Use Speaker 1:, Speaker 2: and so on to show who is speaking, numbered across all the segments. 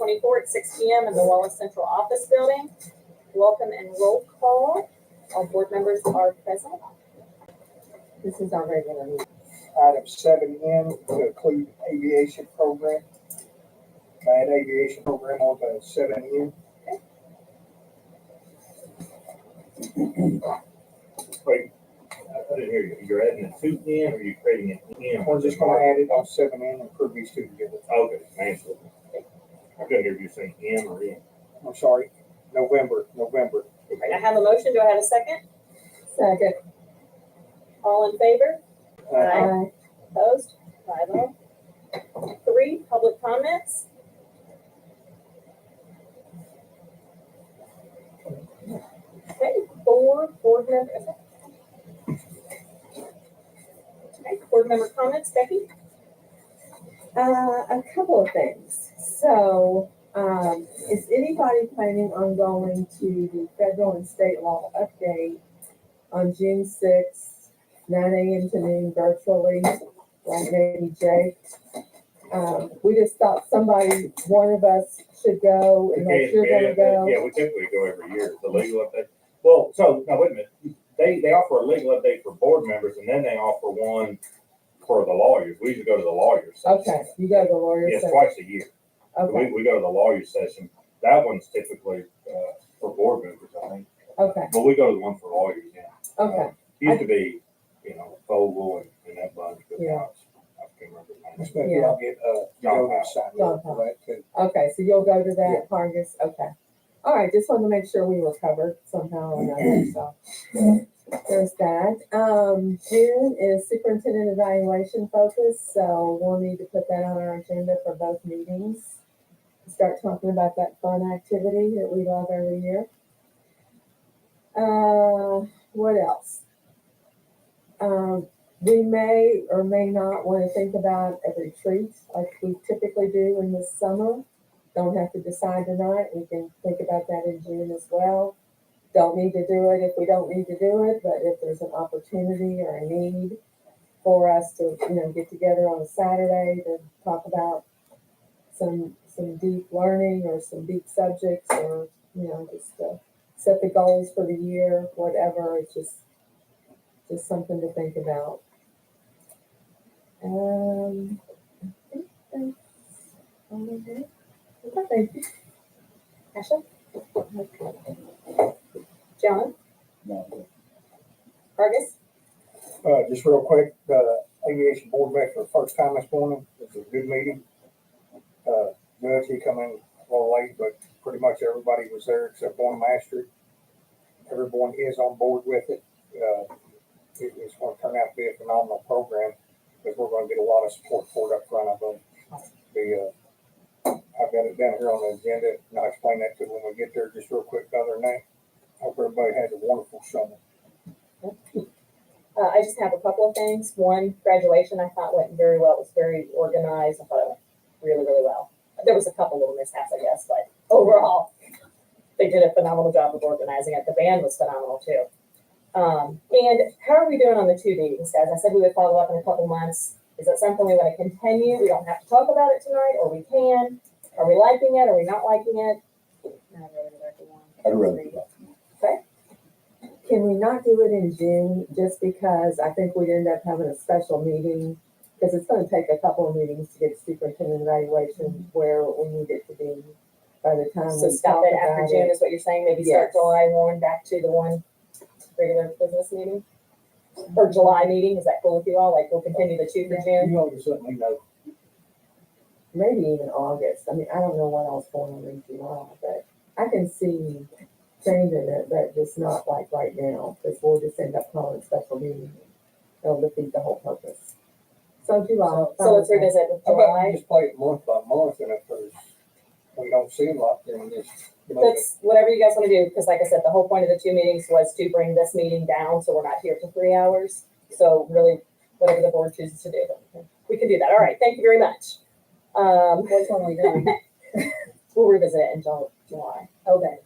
Speaker 1: 2024 at 6 p.m. in the Wallace Central Office Building. Welcome and roll call. All board members are present. This is our regular meeting.
Speaker 2: Item 7N to include aviation program. Add aviation program on to 7N.
Speaker 3: Wait, I didn't hear you. You're adding a 2N or are you creating an M?
Speaker 2: We're just gonna add it on 7N and prove these two together.
Speaker 3: Okay, answer. I couldn't hear you saying M or N.
Speaker 2: I'm sorry, November.
Speaker 1: All right, I have a motion. Do I have a second?
Speaker 4: Second.
Speaker 1: All in favor?
Speaker 4: Aye.
Speaker 1: Opposed? 5-0. 3, public comments. Okay, 4, board members. Okay, board member comments, Becky?
Speaker 4: A couple of things. So, is anybody planning on going to the federal and state law update on June 6th, 9 a.m. to noon virtually, like maybe Jake? We just thought one of us should go, unless you're gonna go.
Speaker 3: Yeah, we typically go every year, the legal update. Well, so, now wait a minute. They offer a legal update for board members and then they offer one for the lawyers. We usually go to the lawyers session.
Speaker 4: Okay, you go to the lawyer's
Speaker 3: Yes,
Speaker 4: session.
Speaker 3: twice a year.
Speaker 4: Okay,
Speaker 3: We go to the lawyer's session. That one's typically, for board members, I think.
Speaker 4: okay,
Speaker 3: But we go to the one for lawyers, yeah.
Speaker 4: okay.
Speaker 3: Used to be, Fogel and that bunch, but
Speaker 4: Yeah.
Speaker 3: now I can't remember. the name.
Speaker 2: Maybe I'll get, Joe to sign
Speaker 4: John
Speaker 2: up for that too.
Speaker 4: Okay, so you'll go to
Speaker 2: Yeah.
Speaker 4: that, Hargis? Okay. All right, just wanted to make sure we were covered somehow or another, so. There's that. June is superintendent evaluation focus, so we'll need to put that on our agenda for both meetings. Start talking about that fun activity that we love every year. What else? We may or may not want to think about a retreat like we typically do in the summer. Don't have to decide tonight. We can think about that in June as well. Don't need to do it if we don't need to do it, but if there's an opportunity or a need for us to, get together on a Saturday to talk about some deep learning or some deep subjects or, just to set the goals for the year, whatever, it's just something to think about. I think that's all I have. Okay, thank you.
Speaker 1: Ashley? John?
Speaker 2: No.
Speaker 1: Vargas?
Speaker 2: Just real quick, aviation board met for the first time this morning. It was a good meeting. Judge, he come in a little late, but pretty much everybody was there except one master. Everyone is on board with it. It's going to turn out to be a phenomenal program because we're going to get a lot of support for it up front. I've got it down here on the agenda, and I'll explain that to you when we get there. Just real quick, other than that, hope everybody has a wonderful summer.
Speaker 1: I just have a couple of things. One, graduation I thought went very well. It was very organized. I thought it went really, really well. There was a couple little mishaps, I guess, but overall, they did a phenomenal job of organizing it. The band was phenomenal too. And how are we doing on the 2 meetings, guys? I said we would follow up in a couple months. Is that something we want to continue? We don't have to talk about it tonight, or we can. Are we liking it? Are we not liking it?
Speaker 5: I'd rather do that.
Speaker 1: Okay.
Speaker 4: Can we not do it in June, just because I think we'd end up having a special meeting? Because it's gonna take a couple of meetings to get superintendent evaluation where we need it to be by the time
Speaker 1: So
Speaker 4: we
Speaker 1: stop
Speaker 4: talk
Speaker 1: it after
Speaker 4: about
Speaker 1: June
Speaker 4: it.
Speaker 1: is what you're saying? Maybe start
Speaker 4: Yes.
Speaker 1: July 1 back to the one regular business meeting? Or July meeting? Is that cool with you all? Like we'll continue the 2 for June?
Speaker 2: You all just let me know.
Speaker 4: Maybe even August. I mean, I don't know what else going on in July, but I can see changing it, but just not like right now, because we'll just end up calling it special meeting. It'll defeat the whole purpose. So July.
Speaker 1: So let's revisit with
Speaker 2: How about we
Speaker 1: July.
Speaker 2: just play it month by month, and if we don't see a lot, then just move it.
Speaker 1: That's whatever you guys want to do, because like I said, the whole point of the 2 meetings was to bring this meeting down, so we're not here for 3 hours. So really, whatever the board chooses to do, we can do that. All right, thank you very much.
Speaker 4: Which one we doing?
Speaker 1: We'll revisit it in July. Okay.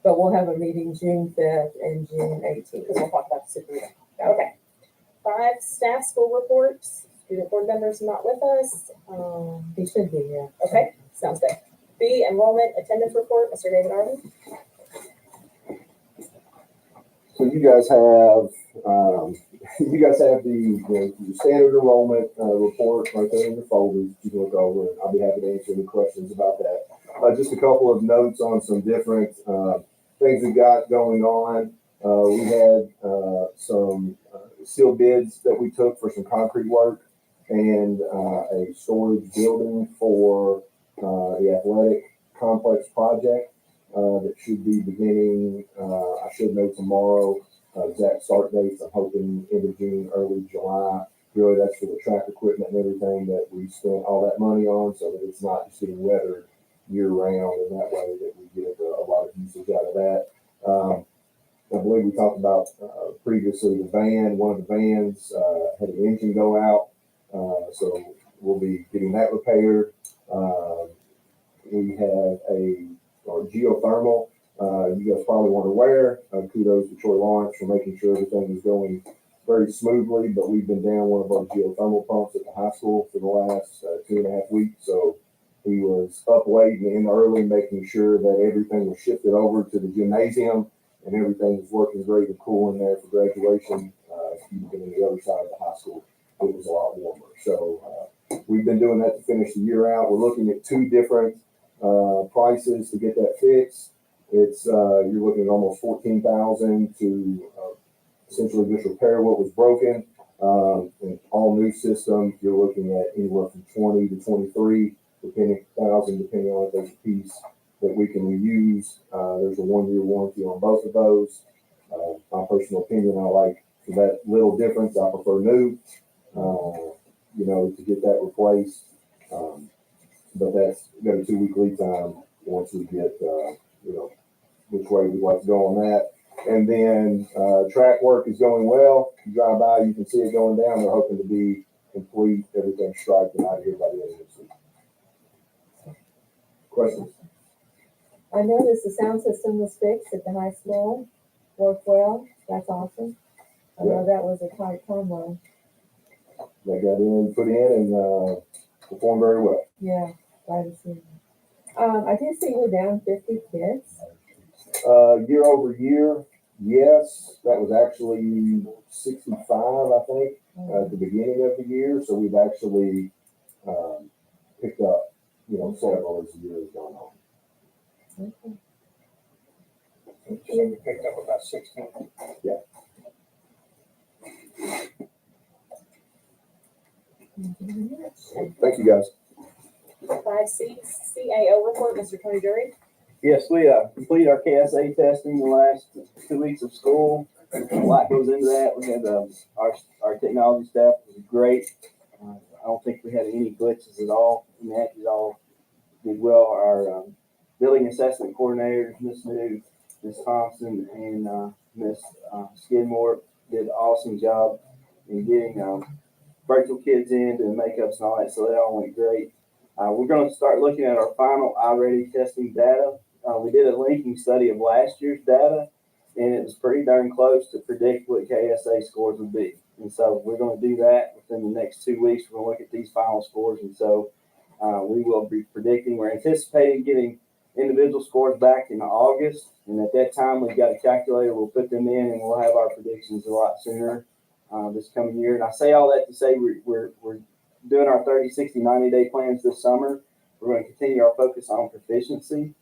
Speaker 4: But we'll have a meeting June 5th and June 18th.
Speaker 1: Because we'll talk about the superintendent. Okay. 5, staff school reports. Student board members not with us.
Speaker 4: He should be here.
Speaker 1: Okay, sounds good. B, enrollment attendance report, Mr. David Arden.
Speaker 6: So you guys have, the standard enrollment, report right there in your folders. You can look over and I'll be happy to answer any questions about that. Just a couple of notes on some different, things we got going on. We had, some, sealed bids that we took for some concrete work and, a storage building for, the athletic complex project. That should be beginning, I should know tomorrow, exact start dates. I'm hoping end of June, early July. Really, that's for the track equipment and everything that we spent all that money on, so that it's not just getting weathered year round, and that way that we get a lot of usage out of that. I believe we talked about, previously the van, one of the vans, had an engine go out, so we'll be getting that repaired. We have our geothermal. You guys probably weren't aware. Kudos to Troy Lawrence for making sure everything is going very smoothly, but we've been down one of our geothermal pumps at the high school for the last 2.5 weeks. So he was up late and in early, making sure that everything was shifted over to the gymnasium and everything is working great and cool in there for graduation. If you've been on the other side of the high school, it was a lot warmer. So we've been doing that to finish the year out. We're looking at 2 different prices to get that fixed. It's you're looking at almost $14,000 to essentially just repair what was broken. An all new system, you're looking at anywhere from 20 to 23, depending on if there's a piece that we can reuse. There's a 1-year warranty on both of those. My personal opinion, I like for that little difference. I prefer new. To get that replaced. But that's got a 2-week lead time once we get, which way we'd like to go on that. And then track work is going well. You drive by, you can see it going down. They're hoping to be complete, everything striped and out of here by the end of this week. Questions?
Speaker 4: I noticed the sound system was fixed at the high school, worked well. That's awesome. I know that was a tight timeline.
Speaker 6: They got put in and performed very well.
Speaker 4: Yeah, glad to see that. I did see we're down 50 kids.
Speaker 6: Year over year, yes, that was actually 65, I think, at the beginning of the year. So we've actually picked up, several as the year has gone on.
Speaker 4: Okay.
Speaker 2: So we picked up about 16.
Speaker 6: Yeah. Thank you, guys.
Speaker 1: 5C, CAO report, Mr. Tony Drury.
Speaker 7: Yes, we completed our KSA testing the last 2 weeks of school. A lot goes into that. We had our technology staff was great. I don't think we had any glitches at all. The matches all did well. Our building assessment coordinators, Miss New, Miss Thompson, and Miss Skidmore did an awesome job in getting virtual kids in, doing makeups and all that. So that all went great. We're going to start looking at our final iReady testing data. We did a linking study of last year's data, and it was pretty darn close to predict what KSA scores would be. And so we're going to do that within the next 2 weeks. We're going to look at these final scores. And so we will be predicting, we're anticipating getting individual scores back in August. And at that time, we've got a calculator. We'll put them in and we'll have our predictions a lot sooner this coming year. And I say all that to say we're doing our 30, 60, 90-day plans this summer. We're going to continue our focus on proficiency.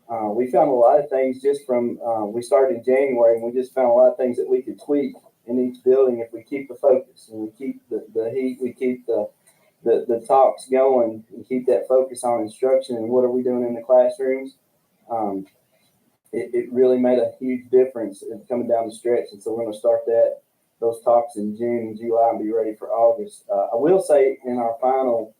Speaker 7: We found a lot of things just from, we started in January, and we just found a lot of things that we could tweak in each building if we keep the focus and we keep the heat, we keep the talks going and keep that focus on instruction and what are we doing in the classrooms. It really made a huge difference in coming down the stretch. And so we're going to start those talks in June and July and be ready for August. I will say in our final,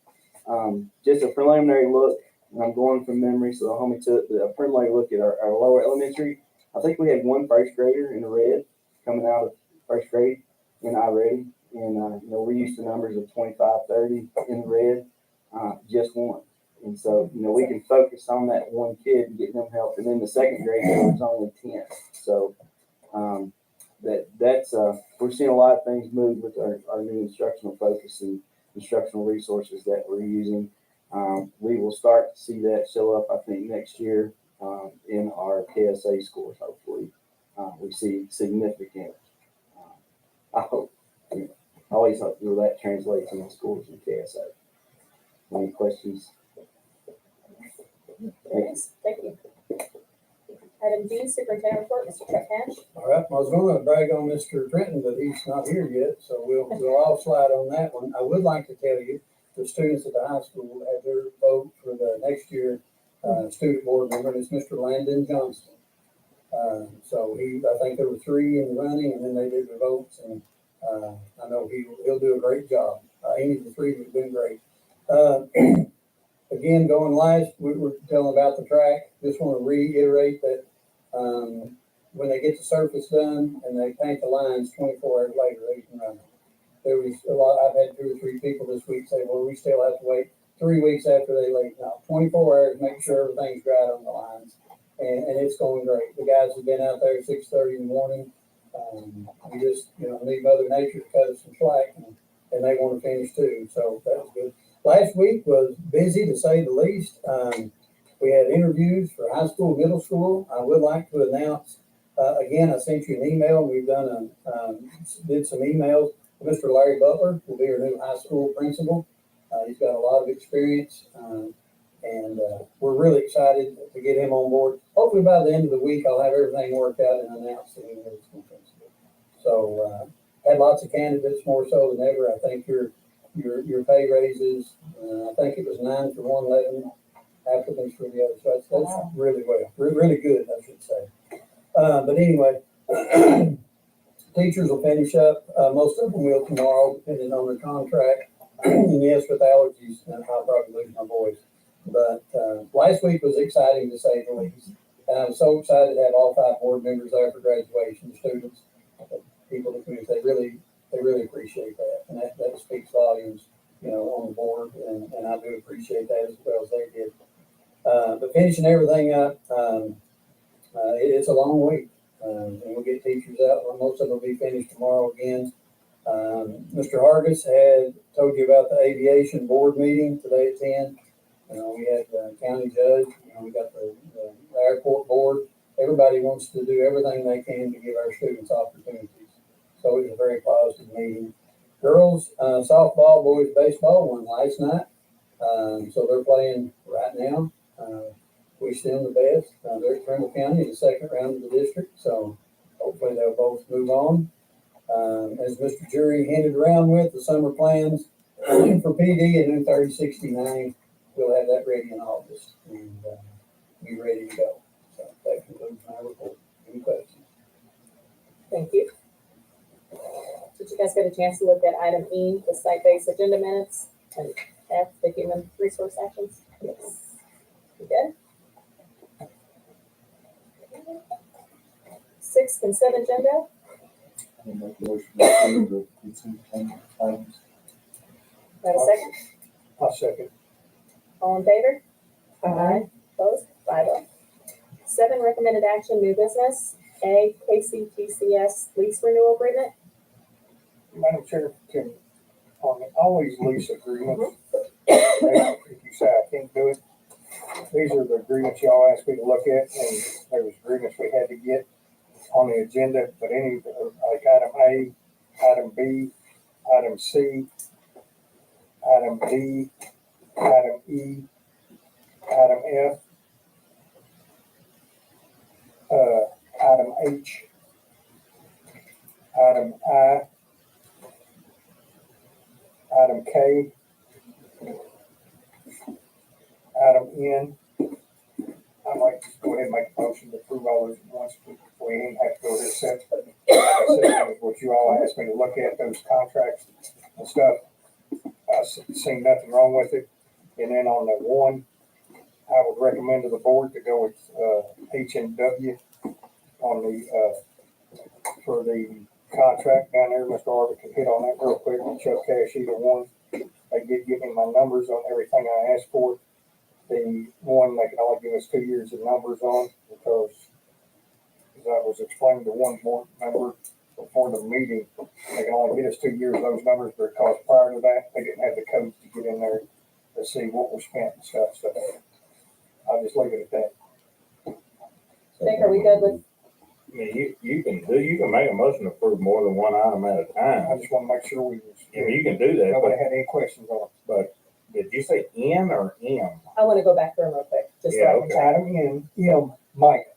Speaker 7: just a preliminary look, and I'm going from memory, so I'll hold me to it, but a preliminary look at our lower elementary. I think we had one first grader in the red coming out of first grade in iReady. And, we're used to numbers of 25, 30 in the red, just one. And so, we can focus on that one kid and get them help. And then the second grade, there was only 10. So, that's we're seeing a lot of things move with our new instructional focus and instructional resources that we're using. We will start to see that show up, I think, next year in our KSA scores, hopefully. We see significant, I hope, I always hope that translates into scores in KSA. Any questions?
Speaker 1: Thanks. Thank you. Item D, Superintendent Report, Mr. Chuck Hatch.
Speaker 8: All right, I was gonna brag on Mr. Trenton, but he's not here yet, so we'll all slide on that one. I would like to tell you, the students at the high school had their vote for the next year, student board member, and it's Mr. Landon Johnston. So I think there were 3 in the running, and then they did the votes, and, I know he'll do a great job. Any of the 3 have been great. Again, going last, we were telling about the track. Just want to reiterate that when they get the surface done and they paint the lines 24 hours later, they can run. There was a lot, I've had 2 or 3 people this week say, well, we still have to wait 3 weeks after they lay. No, 24 hours, make sure everything's dried on the lines. And it's going great. The guys have been out there at 6:30 in the morning. We just, need Mother Nature to cut us some slack, and they want to finish too. So that was good. Last week was busy to say the least. We had interviews for high school, middle school. I would like to announce, again, I sent you an email. We've done did some emails. Mr. Larry Butler will be our new high school principal. He's got a lot of experience, and we're really excited to get him on board. Hopefully by the end of the week, I'll have everything worked out and announced that he's the school principal. So had lots of candidates, more so than ever. I think your pay raises, I think it was 9 for one, 11 applicants for the other. So that's really well, really good, I should say. But anyway, teachers will finish up. Most of them will tomorrow, depending on their contract. And yes, with allergies, and I'll probably lose my voice. But last week was exciting to say the least. And I'm so excited to have all 5 board members there for graduation, students, people in the community. They really appreciate that. And that speaks volumes, on the board. And I do appreciate that as well as they did. But finishing everything up, it's a long week. And we'll get teachers out. Most of them will be finished tomorrow again. Mr. Hargis had told you about the aviation board meeting today at 10. We had the county judge, we got the airport board. Everybody wants to do everything they can to give our students opportunities. So it was a very positive meeting. Girls softball, boys baseball won last night. So they're playing right now. Wish them the best. They're at Trimble County in the 2nd round of the district. So hopefully they'll both move on. As Mr. Jury hinted around with the summer plans for PD and new 3069, we'll have that ready in August and be ready to go. So that concludes my report. Any questions?
Speaker 1: Thank you. Did you guys get a chance to look at item E, the site-based agenda minutes, and F, the human resource actions? Yes. You good? 6 consent agenda. Got a second?
Speaker 2: I'll second.
Speaker 1: All in favor?
Speaker 4: Aye.
Speaker 1: Opposed? 5-0. 7, recommended action, new business. A, KCTCS lease renewal agreement.
Speaker 2: Madam Chair, on all these lease agreements, if you say I can't do it, these are the agreements y'all asked me to look at, and there was agreements we had to get on the agenda, but any, like item A, item B, item C, item D, item E, item F, item H, item I, item K, item N. I'd like to go ahead and make a motion to approve all those at once. We ain't have to go this set. Like I said, what you all asked me to look at, those contracts and stuff, I seen nothing wrong with it. And then on the 1, I would recommend to the board to go with H&W on the for the contract down there. Mr. Arvin can hit on that real quick. Chuck Cash, either one. They did give me my numbers on everything I asked for. The one they can only give us 2 years of numbers on because, as I was explaining to one board member before the meeting, they can only get us 2 years of those numbers because prior to that, they didn't have the codes to get in there to see what was spent and stuff, so I'll just leave it at that.
Speaker 1: Jake, are we good with,
Speaker 3: I mean, you can make a motion to approve more than one item at a
Speaker 2: I
Speaker 3: time.
Speaker 2: just wanna make sure we,
Speaker 3: I mean, you can do that,
Speaker 2: nobody
Speaker 3: but,
Speaker 2: had any questions on
Speaker 3: did you say N or M?
Speaker 1: I wanna go back through them real quick, just so
Speaker 3: Yeah,
Speaker 1: I can
Speaker 3: okay.
Speaker 2: it.
Speaker 1: check.
Speaker 2: Item M,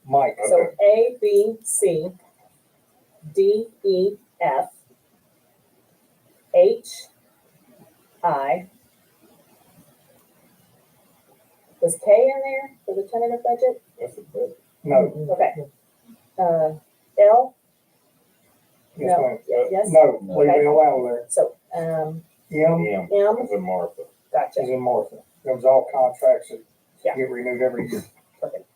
Speaker 2: Mike.
Speaker 1: So A, B, C, D, E, F, H, I. Was K in there for the tentative budget?
Speaker 3: That's a bit.
Speaker 2: No,
Speaker 1: Okay. L,
Speaker 2: yes,
Speaker 1: no,
Speaker 2: ma'am.
Speaker 1: yes,
Speaker 2: No, leave
Speaker 1: Okay.
Speaker 2: it allowed there.
Speaker 1: so,
Speaker 2: M
Speaker 3: M,
Speaker 1: M,
Speaker 3: as in Martha.
Speaker 1: gotcha,
Speaker 2: is in Martha. It was all contracts that
Speaker 1: Yeah.
Speaker 2: get renewed every year.
Speaker 1: perfect.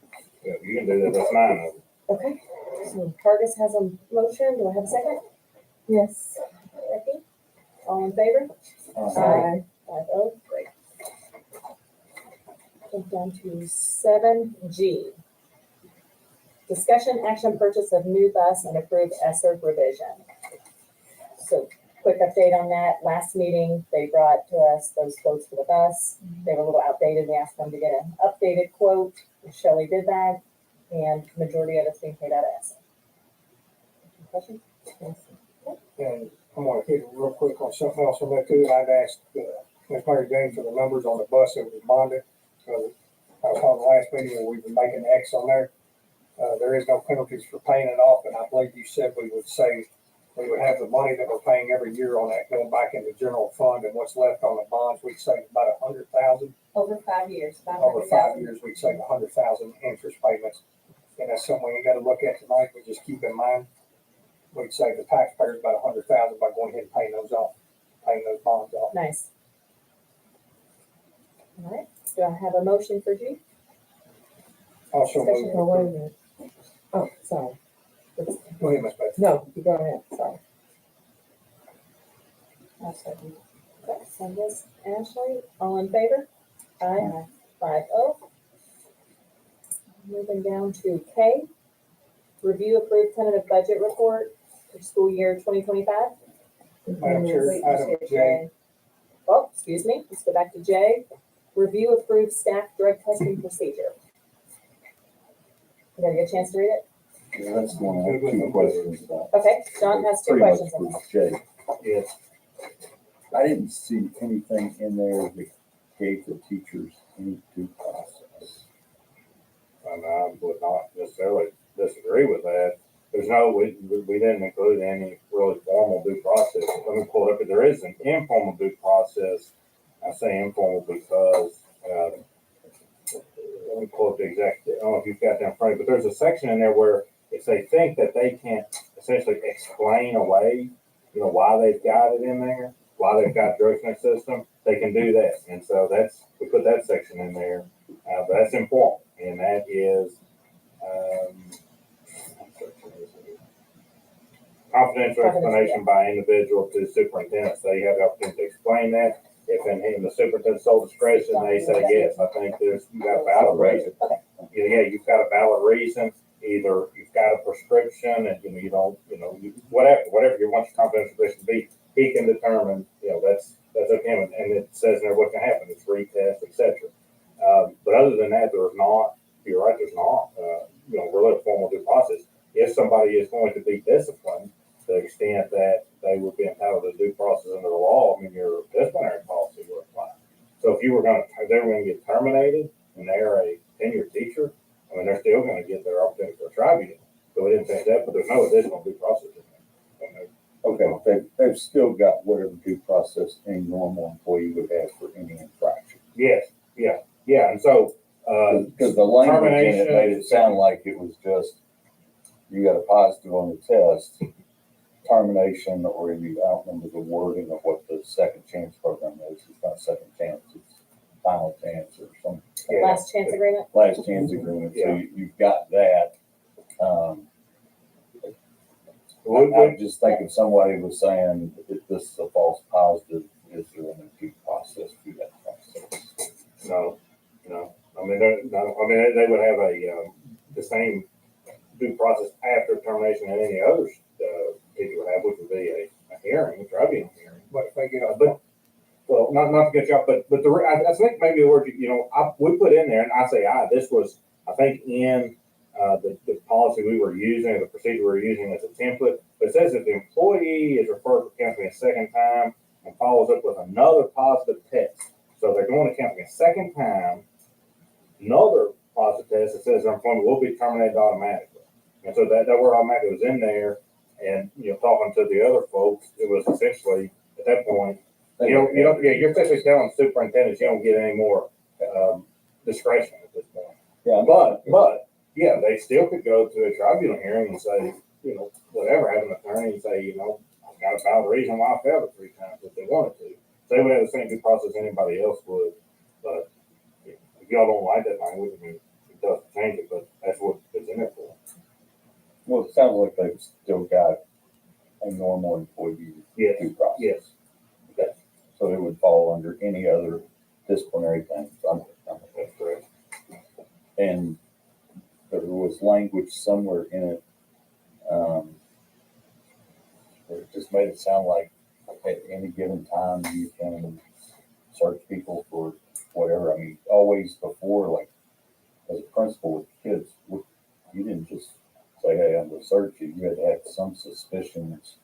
Speaker 3: Yeah, you can do that, that's 9 of them.
Speaker 1: Okay, so Cargus has a motion, do I have a second?
Speaker 4: Yes.
Speaker 1: Becky, all in favor?
Speaker 4: Aye.
Speaker 1: 5-0, great. Jump down to 7G. Discussion action purchase of new bus and approved ESER revision. So quick update on that. Last meeting, they brought to us those quotes for the bus. They were a little outdated. We asked them to get an updated quote. Shelley did that, and majority of it's being paid out of ESER. Question?
Speaker 2: And I'm gonna hit it real quick on something else on that too. I'd asked, Ms. Mary Jane for the numbers on the bus that was bonded. So I was on the last meeting where we've been making X on there. There is no penalties for paying it off, and I believe you said we would save, we would have the money that we're paying every year on that going back into general fund, and what's left on the bonds, we'd save about 100,000.
Speaker 1: Over 5 years,
Speaker 2: Over 5 years, we'd save 100,000 interest payments. And that's something we ain't gotta look at tonight, but just keep in mind, we'd save the taxpayers about 100,000 by going ahead and paying those off, paying those bonds off.
Speaker 1: Nice. All right, do I have a motion for G?
Speaker 2: Also,
Speaker 1: Discussion.
Speaker 4: Oh, wait a minute. Oh, sorry.
Speaker 2: go ahead, Ms. Beth.
Speaker 4: No, you go ahead, sorry.
Speaker 1: Okay, send this, Ashley, all in favor? Aye. 5-0. Moving down to K, review approved tentative budget report for school year 2025.
Speaker 2: Madam Chair,
Speaker 1: Wait,
Speaker 2: item
Speaker 1: let's get
Speaker 2: J.
Speaker 1: Oh, excuse me, let's go back to J, review approved staff drug testing procedure. You gotta get a chance to read it?
Speaker 5: Yeah, that's one I have 2 questions about.
Speaker 1: Okay, John has 2
Speaker 5: Pretty much
Speaker 1: questions.
Speaker 5: for Jay.
Speaker 3: Yes.
Speaker 5: I didn't see anything in there that gave the teachers any due process.
Speaker 3: And I would not necessarily disagree with that. There's no, we didn't include any really formal due process. Let me pull it up, but there is an informal due process. I say informal because, let me pull up the exact, I don't know if you've got that in front of you, but there's a section in there where if they think that they can't essentially explain away, why they've got it in there, why they've got drugs in their system, they can do that. And so we put that section in there, but that's informal. And that is, confidential explanation by individual to superintendents. They have the opportunity to explain that. If in the superintendent's sole discretion, they say, yes, I think you've got a valid reason. Yeah, you've got a valid reason. Either you've got a prescription and, you don't, whatever you want your confidential information to be, he can determine, that's up to him. And it says in there what can happen. It's retest, et cetera. But other than that, there's not, you're right, there's not, really a formal due process. If somebody is going to be disciplined to the extent that they would be entitled to due process under the law, your disciplinary policy would apply. So if they were going to get terminated and they're a tenured teacher, they're still going to get their opportunity for a tribunal. So we didn't say that, but there's no additional due process in there.
Speaker 5: Okay, they've still got whatever due process any normal employee would have for any infraction.
Speaker 3: Yes, yeah. And so,
Speaker 5: Because the language in it
Speaker 3: termination-
Speaker 5: made it sound like it was just, you got a positive on the test, termination, or I don't remember the wording of what the second chance program is. It's not second chance, it's final chance or something.
Speaker 1: Last chance agreement?
Speaker 5: Last chance agreement, so you've got that. I just think if somebody was saying that this is a false positive, is there any due process to that process?
Speaker 3: No. They would have the same due process after termination and any others teacher would have, which would be a hearing, a tribunal hearing.
Speaker 2: But if they get a,
Speaker 3: well, not to get you off, but I think maybe the word, we put in there, and I say, this was, I think in, the policy we were using, the procedure we were using as a template, but it says if the employee is referred to counseling a second time and follows up with another positive test. So they're going to counseling a second time, another positive test that says their employment will be terminated automatically. And so that word automatically was in there, and, talking to the other folks, it was essentially, at that point, you're essentially telling superintendents you don't get any more, discretion at this point.
Speaker 5: Yeah.
Speaker 3: But, yeah, they still could go to a tribunal hearing and say, whatever, have an attorney and say, I've got a valid reason why I failed it 3 times if they wanted to. So they would have the same due process anybody else would. But if y'all don't like that language, I mean, it doesn't change it, but that's what it's in there for.
Speaker 5: Well, it sounds like they've still got a normal employee
Speaker 3: Yes,
Speaker 5: due process.
Speaker 3: yes. Okay,
Speaker 5: So it would fall under any other disciplinary things.
Speaker 3: that's correct.
Speaker 5: And there was language somewhere in it, where it just made it sound like at any given time you can search people for whatever. I mean, always before, like, as a principal with kids, you didn't just say, hey, I'm gonna search you. You had to have some suspicions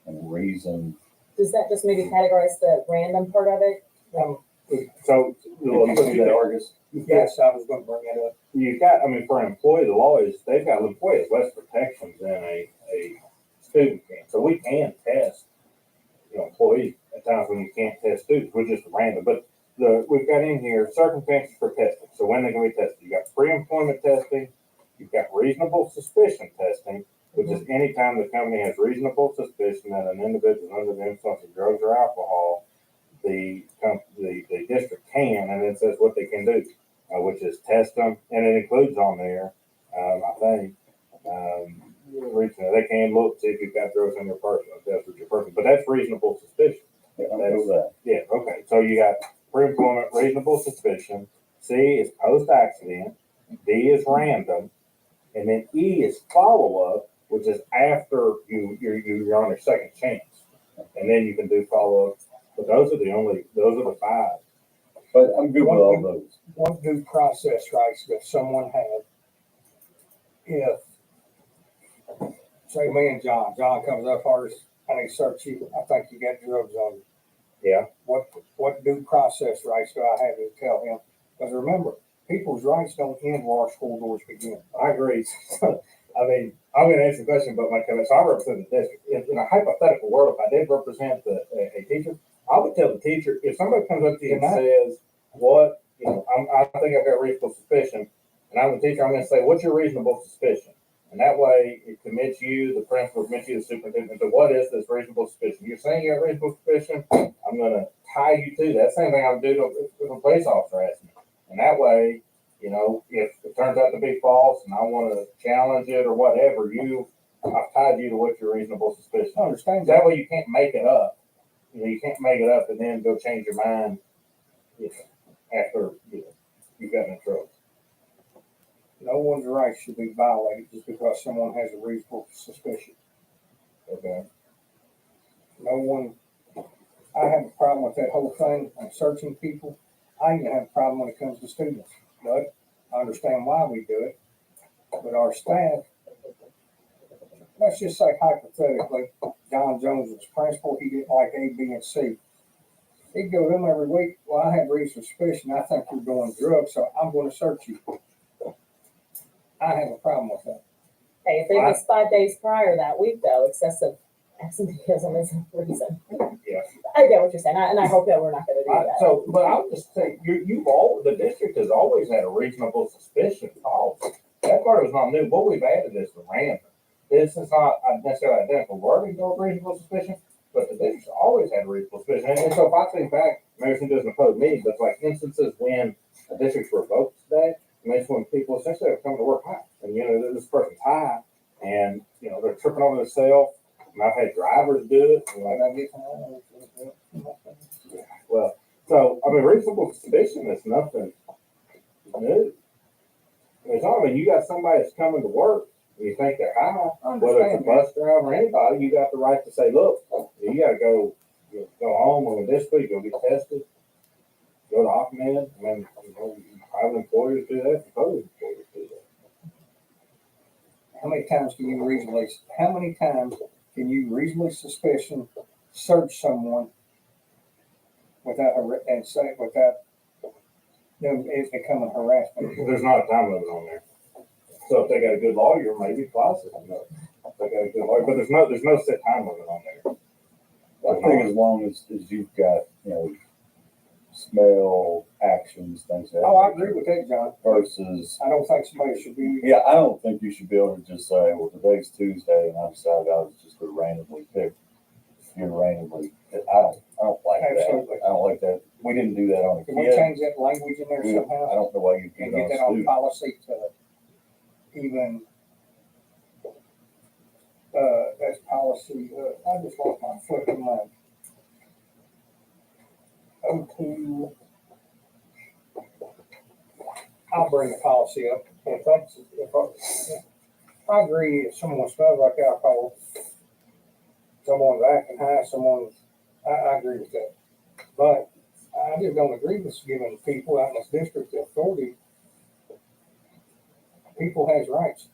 Speaker 5: and reason.
Speaker 1: Does that just maybe categorize the random part of it?
Speaker 3: So,
Speaker 5: Did you see that, Argus?
Speaker 2: Yes, I was gonna bring that up.
Speaker 3: you've got, I mean, for an employee, the law is, they've got employees less protections than a student can. So we can test, employees at times when you can't test students, we're just random. But we've got in here circumstances for testing. So when they can be tested, you got pre-employment testing, you've got reasonable suspicion testing, which is anytime the company has reasonable suspicion that an individual is under the influence of drugs or alcohol, the district can, and it says what they can do, which is test them, and it includes on there, I think, they can look, see if you've got drugs in your person, test with your person, but that's reasonable suspicion.
Speaker 5: Yeah, I know that.
Speaker 3: Yeah, okay, so you got pre-employment, reasonable suspicion, C is post-accident, D is random, and then E is follow-up, which is after you're on your second chance, and then you can do follow-up. But those are the 5.
Speaker 5: But I'm good with all those.
Speaker 2: What due process rights does someone have if, say, me and John comes up, Artist, I need to search you, I think you got drugs on you.
Speaker 3: Yeah.
Speaker 2: What due process rights do I have to tell him? Because remember, people's rights don't end where our school doors begin.
Speaker 3: I agree. I mean, I'm going to answer the question, but so I represent the district. In a hypothetical world, if I did represent a teacher, I would tell the teacher, if somebody comes up to you and says, I think I've got reasonable suspicion, and I'm the teacher, I'm going to say, what's your reasonable suspicion? And that way, it commits you, the principal commits you, the superintendent, to what is this reasonable suspicion? You're saying you have reasonable suspicion, I'm going to tie you to that. Same thing I would do if a police officer asks me. And that way, if it turns out to be false and I want to challenge it or whatever, I've tied you to what your reasonable suspicion.
Speaker 2: I understand
Speaker 3: That way you can't make it up. You can't make it up and then go change your mind after you've gotten in trouble.
Speaker 2: No one's rights should be violated just because someone has a reasonable suspicion.
Speaker 3: Okay.
Speaker 2: I have a problem with that whole thing of searching people. I even have a problem when it comes to students, but I understand why we do it. But our staff, let's just say hypothetically, John Jones was principal, he didn't like A, B, and C. He'd go to them every week, well, I have reason suspicion, I think you're doing drugs, so I'm going to search you. I have a problem with that.
Speaker 1: Hey, if it was 5 days prior that week, though, excessive absenteeism is a reason.
Speaker 3: Yeah.
Speaker 1: I get what you're saying, and I hope that we're not going to do that.
Speaker 3: But I would just say, the district has always had a reasonable suspicion policy. That part was not new. What we've added is the random. This is not necessarily identical wording to reasonable suspicion, but the district's always had a reasonable suspicion. And so if I think back, maybe it doesn't oppose me, but like instances when a district revokes that, and that's when people essentially have come to work high. And, this person's high, and, they're tripping over themselves. And I've had drivers do it. And well, so, I mean, reasonable suspicion is nothing new. You got somebody that's coming to work, and you think they're high, whether it's a bus driver or anybody, you got the right to say, look, you got to go You'll go home and this week, you'll get tested, go to Ahmed, and then, private employers do that, and public employers do that.
Speaker 2: How many times can you reasonably suspicion search someone without them it becoming harassment?
Speaker 3: There's not a time limit on there. So if they got a good lawyer, maybe twice as much. If they got a good lawyer, but there's no set time limit on there.
Speaker 5: I think as long as you've got, smell, actions, things like that.
Speaker 2: Oh, I agree with that, John.
Speaker 5: Versus,
Speaker 2: I don't think somebody should be.
Speaker 5: yeah, I don't think you should be able to just say, well, today's Tuesday and I decided I was just gonna randomly pick. I don't like that.
Speaker 2: Absolutely.
Speaker 5: I don't like that. We didn't do that on a
Speaker 2: Can we
Speaker 5: kid.
Speaker 2: change that language in there
Speaker 5: I
Speaker 2: somehow?
Speaker 5: don't know why you
Speaker 2: And
Speaker 5: do
Speaker 2: get
Speaker 5: it
Speaker 2: that
Speaker 5: on
Speaker 2: on
Speaker 5: student.
Speaker 2: policy to even, that's policy, I just lost my foot in my O2. I'll bring the policy up. I agree, if someone smells like alcohol, someone's acting high, I agree with that. But I just don't agree with giving people out in this district the authority. People has rights.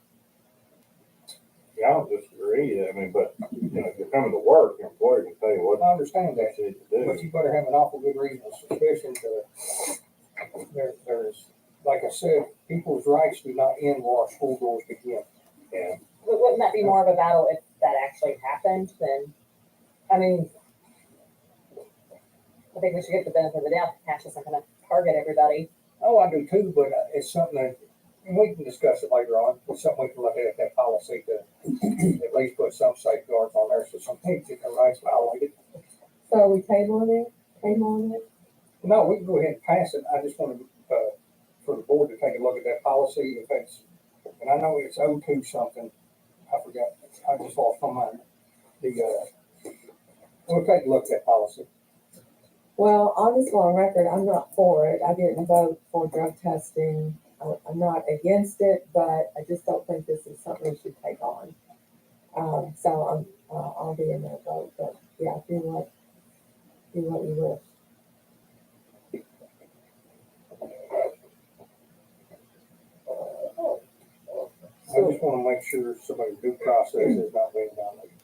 Speaker 3: Yeah, I don't disagree, but, if you're coming to work, your employer can tell you what
Speaker 2: I understand that,
Speaker 3: you need to
Speaker 2: but
Speaker 3: do.
Speaker 2: you better have an awful good reason or suspicion there's, like I said, people's rights do not end where our school doors begin.
Speaker 3: Yeah.
Speaker 1: But wouldn't that be more of a battle if that actually happened than, I mean, I think we should get the benefit of the doubt that Cash isn't gonna target everybody.
Speaker 2: Oh, I do too, but it's something that, and we can discuss it later on. It's something we can look at that policy to at least put some safeguards on there so some things get their rights violated.
Speaker 4: So are we tabling it?
Speaker 2: No, we can go ahead and pass it. I just wanted, for the board to take a look at that policy if it's, and I know it's O2 something. I forgot. I just lost my mind. We'll take a look at that policy.
Speaker 4: Well, on this long record, I'm not for it. I didn't vote for drug testing. I'm not against it, but I just don't think this is something we should take on. So I'll be in that vote, but yeah, do what you wish.
Speaker 2: I just want to make sure somebody's due process is not being violated.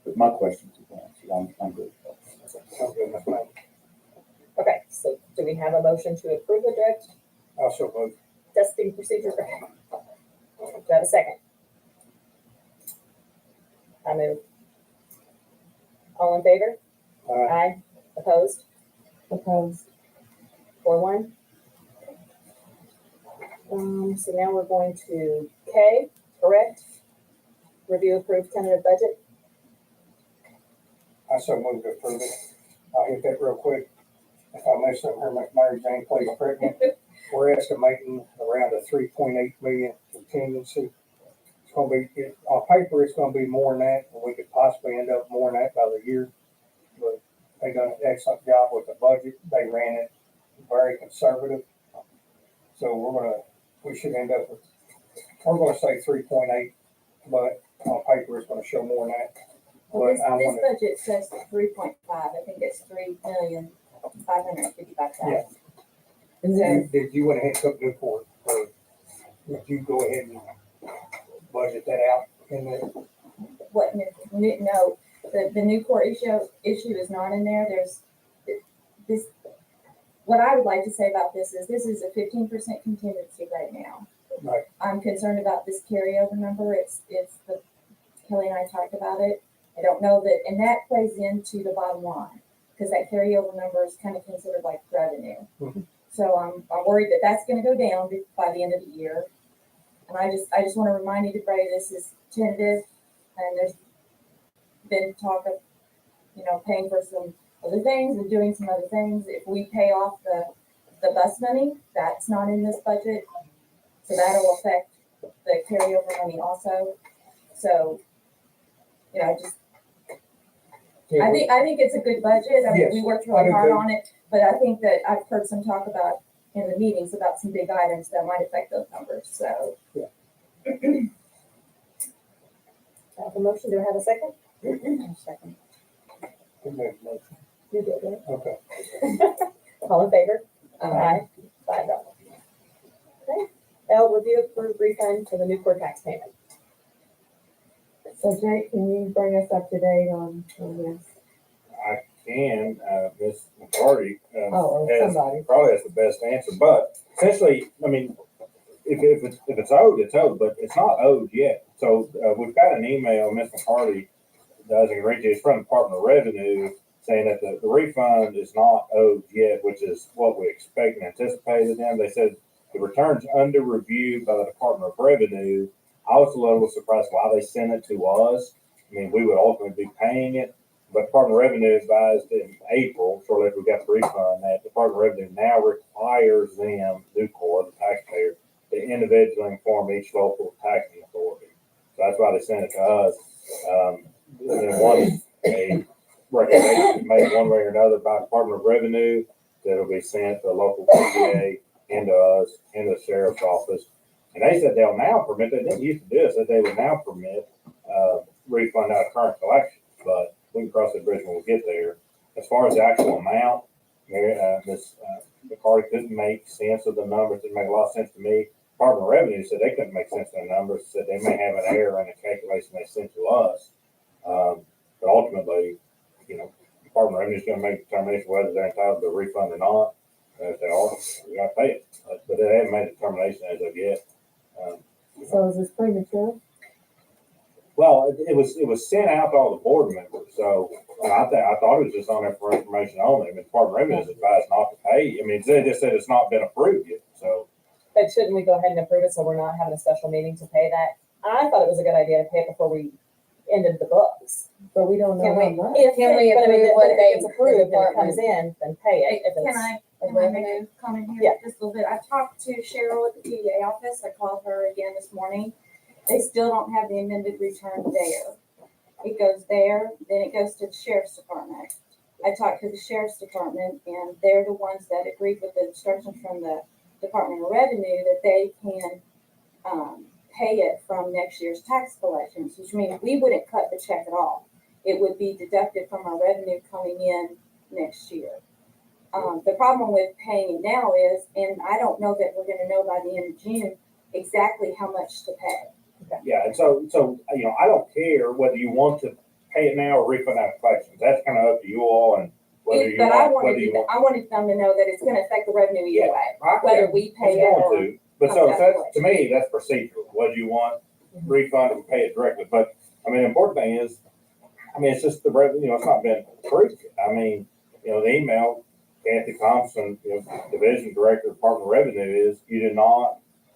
Speaker 5: But my questions are answered. I'm good.
Speaker 2: Sounds good, Ms. Ma'am.
Speaker 1: Okay, so do we have a motion to approve the drug
Speaker 2: Also move.
Speaker 1: testing procedure? Do I have a second? I move. All in favor? Aye. Opposed?
Speaker 4: Opposed.
Speaker 1: 4-1. So now we're going to K, correct? Review approved tentative budget.
Speaker 2: I so moved to approve it. I'll hit that real quick. If I miss something, here, Mary Jane, please correct me. We're estimating around a 3.8 million contingency. It's gonna be, on paper, it's gonna be more than that, and we could possibly end up more than that by the year. But they done an excellent job with the budget. They ran it very conservative. So we should end up with, we're gonna say 3.8, but on paper, it's gonna show more than that.
Speaker 9: Well,
Speaker 2: But I
Speaker 9: this
Speaker 2: wanna,
Speaker 9: budget says 3.5, I think it's 3,555,000.
Speaker 4: And then,
Speaker 2: did you went ahead and took Newport, or did you go ahead and budget that out in there?
Speaker 9: What, no, the new core issue is not in there, there's, this, what I would like to say about this is a 15% contingency right now.
Speaker 2: Right.
Speaker 9: I'm concerned about this carryover number, Kelly and I talked about it. I don't know that, and that plays into the bottom line, because that carryover number is kind of considered like revenue.
Speaker 2: Mhm.
Speaker 9: So I'm worried that that's gonna go down by the end of the year. And I just want to remind everybody, this is tentative, and there's been talk of, paying for some other things and doing some other things. If we pay off the bus money, that's not in this budget. So that'll affect the carryover money also. So, I think it's a good budget. I mean,
Speaker 2: Yes,
Speaker 9: we worked
Speaker 2: I
Speaker 9: really
Speaker 2: do
Speaker 9: hard
Speaker 2: too.
Speaker 9: on it, but I think that I've heard some talk about in the meetings about some big items that might affect those numbers, so.
Speaker 1: I have a motion. Do I have a second?
Speaker 9: Second.
Speaker 2: Who made the motion?
Speaker 1: You did it.
Speaker 2: Okay.
Speaker 1: All in favor?
Speaker 4: Aye.
Speaker 1: 5-0. Okay. L, review approved refund for the new court tax payment.
Speaker 4: So Jake, can you bring us up to date on this?
Speaker 3: I can, Ms. McCarty,
Speaker 4: Oh, or
Speaker 3: has,
Speaker 4: somebody.
Speaker 3: probably has the best answer, but essentially, I mean, if it's owed, it's owed, but it's not owed yet. So, we've got an email, Ms. McCarty doesn't reach, it's from the Department of Revenue, saying that the refund is not owed yet, which is what we expect and anticipated them. They said the return's under review by the Department of Revenue. I was a little surprised why they sent it to us. I mean, we would ultimately be paying it, but Department of Revenue advised in April, shortly after we got the refund, that Department of Revenue now requires them, Nucor, the taxpayer, to individually inform each local taxing authority. So that's why they sent it to us. Then once a recommendation is made one way or another by Department of Revenue, that'll be sent to the local PDA, into us, into the sheriff's office. And they said they'll now permit, they didn't used to do it, said they would now permit, refund out of current collection, but we can cross that bridge when we get there. As far as the actual amount, Ms. McCarty couldn't make sense of the numbers, didn't make a lot of sense to me. Department of Revenue said they couldn't make sense of the numbers, said they may have an error in the calculation they sent to us. But ultimately, you know, Department of Revenue is gonna make a determination whether they're entitled to a refund or not. And if they are, we gotta pay it, but they haven't made a determination as of yet.
Speaker 4: So is this premature?
Speaker 3: Well, it was sent out to all the board members, so I thought it was just on there for information only. I mean, Department of Revenue is advised not to pay. I mean, they just said it's not been approved yet, so.
Speaker 1: But shouldn't we go ahead and approve it so we're not having a special meeting to pay that? I thought it was a good idea to pay it before we ended the books.
Speaker 4: But we don't know
Speaker 10: Can
Speaker 4: how
Speaker 10: we-
Speaker 4: much.
Speaker 1: If,
Speaker 10: Can we
Speaker 1: but I mean,
Speaker 10: approve what
Speaker 1: if
Speaker 10: they-
Speaker 1: it's approved and it
Speaker 10: the
Speaker 1: comes in, then pay it. If
Speaker 9: Can
Speaker 1: it's,
Speaker 9: I make a comment here?
Speaker 1: Yeah.
Speaker 9: Just a little bit. I talked to Cheryl at the PDA office. I called her again this morning. They still don't have the amended return there. It goes there, then it goes to the sheriff's department. I talked to the sheriff's department and they're the ones that agreed with the instructions from the Department of Revenue that they can, pay it from next year's tax collections, which means we wouldn't cut the check at all. It would be deducted from our revenue coming in next year. The problem with paying it now is, and I don't know that we're gonna know by the end of June exactly how much to pay.
Speaker 3: Yeah, and so, you know, I don't care whether you want to pay it now or refund out of collections. That's kind of up to you all and whether you
Speaker 9: But I
Speaker 3: want, whether you want.
Speaker 9: I wanted them to know that it's gonna affect the revenue either
Speaker 3: Yeah,
Speaker 9: way, whether we pay it
Speaker 3: It's
Speaker 9: or.
Speaker 3: going to, but so that's, to me, that's procedural, whether you want refund or pay it directly. But, I mean, the important thing is, I mean, it's just the revenue, you know, it's not been approved yet. I mean, you know, the email, Kathy Thompson, you know, Division Director of Department of Revenue is,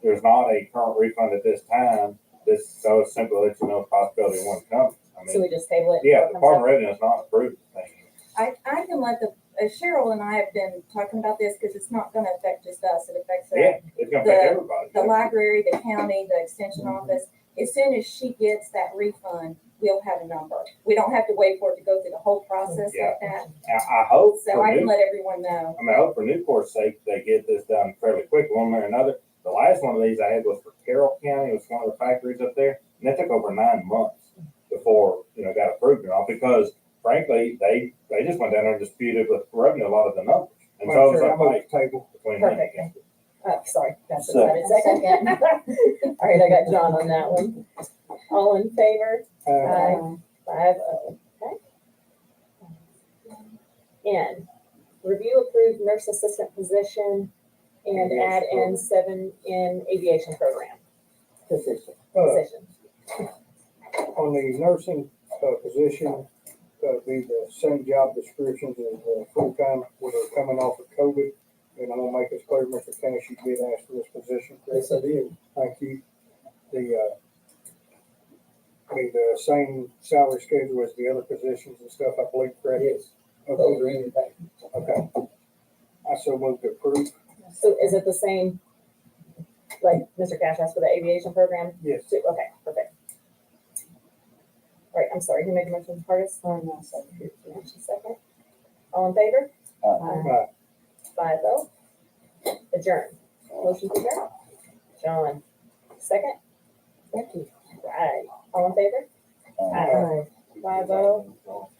Speaker 3: there's not a current refund at this time. This, so it's simply let you know the possibility of one coming. I
Speaker 1: so
Speaker 3: mean,
Speaker 1: we just table it?
Speaker 3: yeah,
Speaker 1: until it comes
Speaker 3: Department
Speaker 1: up?
Speaker 3: of Revenue has not approved the thing.
Speaker 9: I can let Cheryl and I have been talking about this because it's not gonna affect just us, it affects
Speaker 3: Yeah, it's gonna affect everybody.
Speaker 9: the library, the county, the extension office. As soon as she gets that refund, we'll have a number. We don't have to wait for it to go through the whole process like that.
Speaker 3: I hope
Speaker 9: So
Speaker 3: for
Speaker 9: I can
Speaker 3: new,
Speaker 9: let everyone know.
Speaker 3: I mean, I hope for Newport's sake, they get this done fairly quick, one way or another. The last one of these I had was for Carroll County, it was one of the factories up there, and that took over 9 months before, you know, got approved and all, because frankly, they just went down there and disputed with revenue a lot of the numbers. And so it was
Speaker 2: I'm
Speaker 3: like,
Speaker 2: on the table.
Speaker 3: between them.
Speaker 1: Perfect, thank you. Sorry, that's a
Speaker 5: Second.
Speaker 1: second. All right, I got John on that one. All in favor?
Speaker 2: Uh,
Speaker 1: 5-0, okay. N, review approved nurse assistant position and add in 7 in aviation program position.
Speaker 2: on the nursing, position, be the same job descriptions as, full-time, where they're coming off of COVID. And I'm gonna make this clear, Mr. Kennis, you did ask for this position, correct?
Speaker 8: Yes, I did.
Speaker 2: Thank you. Be the same salary schedule as the other positions and stuff, I believe, correct?
Speaker 8: Yes, those
Speaker 2: Okay,
Speaker 8: are in your package.
Speaker 2: okay. I so moved to approve.
Speaker 1: So is it the same, like Mr. Cash asked for the aviation program?
Speaker 2: Yes.
Speaker 1: too? Okay, perfect. All right, I'm sorry, who made the motion, Curtis?
Speaker 4: No, second.
Speaker 1: Second. All in favor?
Speaker 2: Right.
Speaker 1: 5-0. Adjourn. Motion to adjourn. John, second?
Speaker 4: Thank you.
Speaker 1: Right. All in favor?
Speaker 5: Um,
Speaker 1: Aye.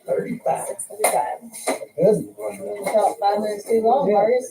Speaker 8: 35.
Speaker 1: 6:35.
Speaker 8: Good.
Speaker 1: Felt 5 minutes too long, Marcus.